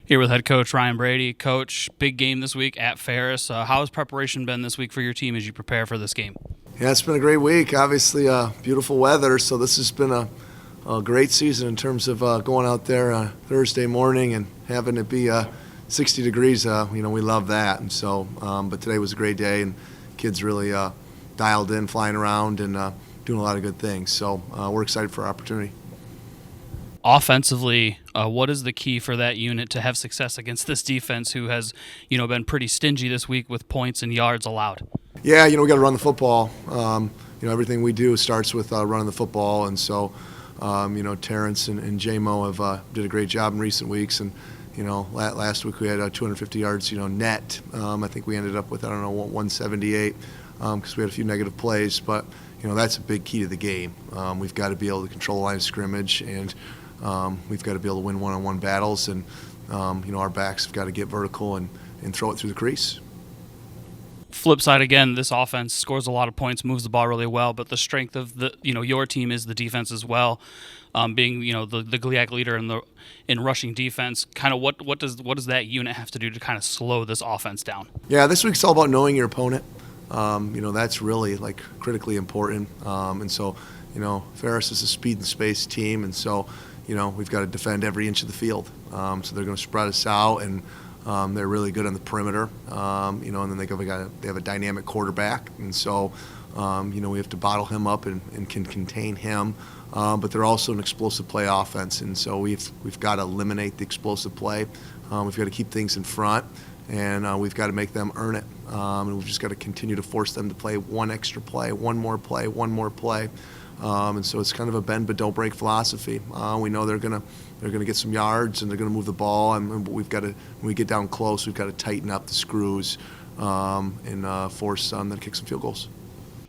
Here with head coach Ryan Brady. Coach, big game this week at Ferris. How has preparation been this week for your team as you prepare for this game? Yeah, it's been a great week. Obviously, beautiful weather, so this has been a great season in terms of going out there Thursday morning and having it be 60 degrees. We love that. And so, but today was a great day, and kids really dialed in, flying around, and doing a lot of good things. So we're excited for our opportunity. Offensively, what is the key for that unit to have success against this defense who has, been pretty stingy this week with points and yards allowed? Yeah, we got to run the football. Everything we do starts with running the football, and so, Terrence and J-Mo have did a great job in recent weeks, and last week we had 250 yards, net. I think we ended up with 178 because we had a few negative plays, but that's a big key to the game. We've got to be able to control the line of scrimmage, and we've got to be able to win one-on-one battles, and our backs have got to get vertical and throw it through the crease. Flip side again, this offense scores a lot of points, moves the ball really well, but the strength of your team is the defense as well. Being the GLIAC leader in rushing defense, kind of what does that unit have to do to kind of slow this offense down? Yeah, this week's all about knowing your opponent. That's really critically important. And so Ferris is a speed and space team, and so we've got to defend every inch of the field. So they're going to spread us out, and they're really good on the perimeter. And then they have a dynamic quarterback, and so we have to bottle him up and can contain him. But they're also an explosive play offense, and so we've got to eliminate the explosive play. We've got to keep things in front, and we've got to make them earn it. And we've just got to continue to force them to play one extra play, one more play. And so it's kind of a bend but don't break philosophy. We know they're gonna get some yards, and they're gonna move the ball, and we've got to, when we get down close, we've got to tighten up the screws and force them to kick some field goals.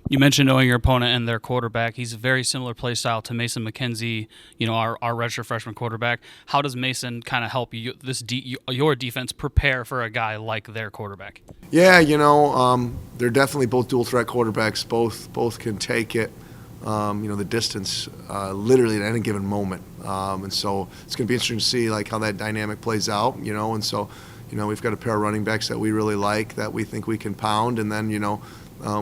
You mentioned knowing your opponent and their quarterback. He's a very similar play style to Mason McKenzie, our redshirt freshman quarterback. How does Mason kind of help you, your defense prepare for a guy like their quarterback? Yeah, they're definitely both dual threat quarterbacks. Both can take it. The distance literally at any given moment. And so it's going to be interesting to see how that dynamic plays out, and so, we've got a pair of running backs that we really like, that we think we can pound, and then,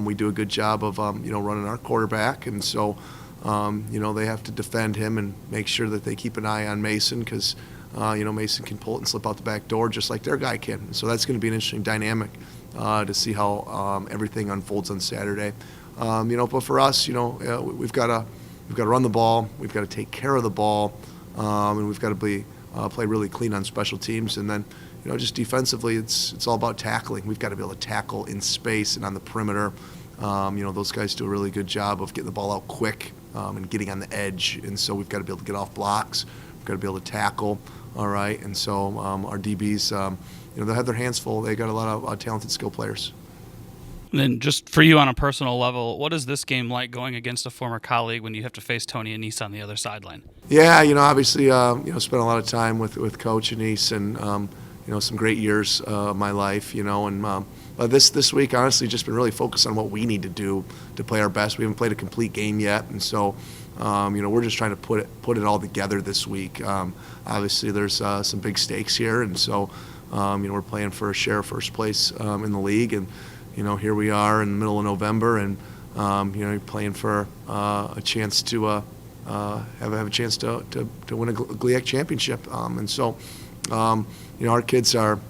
we do a good job of, running our quarterback, and so, they have to defend him and make sure that they keep an eye on Mason, because, Mason can pull it and slip out the back door just like their guy can. And so that's going to be an interesting dynamic to see how everything unfolds on Saturday. But for us, we've got to run the ball, we've got to take care of the ball, and we've got to play really clean on special teams. And then, just defensively, it's all about tackling. We've got to be able to tackle in space and on the perimeter. Those guys do a really good job of getting the ball out quick and getting on the edge. And so we've got to be able to get off blocks. We've got to be able to tackle. All right, and so our DBs, they have their hands full. They got a lot of talented skill players. And then just for you on a personal level, what is this game like going against a former colleague when you have to face Tony Anise on the other sideline? Yeah, obviously, spent a lot of time with Coach Anise, and some great years of my life, and this week, honestly, just been really focused on what we need to do to play our best. We haven't played a complete game yet, and so we're just trying to put it all together this week. Obviously, there's some big stakes here, and so we're playing for a share of first place in the league, and here we are in the middle of November, and you're playing for a chance to have a chance to win a GLIAC championship, and so our kids are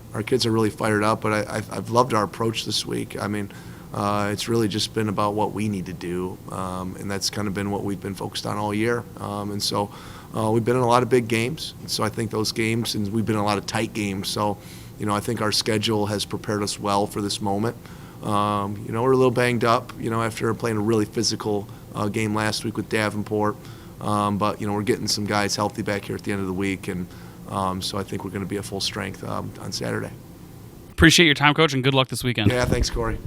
really fired up. But I've loved our approach this week. I mean, it's really just been about what we need to do, and that's kind of been what we've been focused on all year. And so we've been in a lot of big games, and so I think those games, and we've been in a lot of tight games. So I think our schedule has prepared us well for this moment. We're a little banged up, after playing a really physical game last week with Davenport. But we're getting some guys healthy back here at the end of the week, and so I think we're going to be at full strength on Saturday. Appreciate your time, Coach, and good luck this weekend. Yeah, thanks, Corey.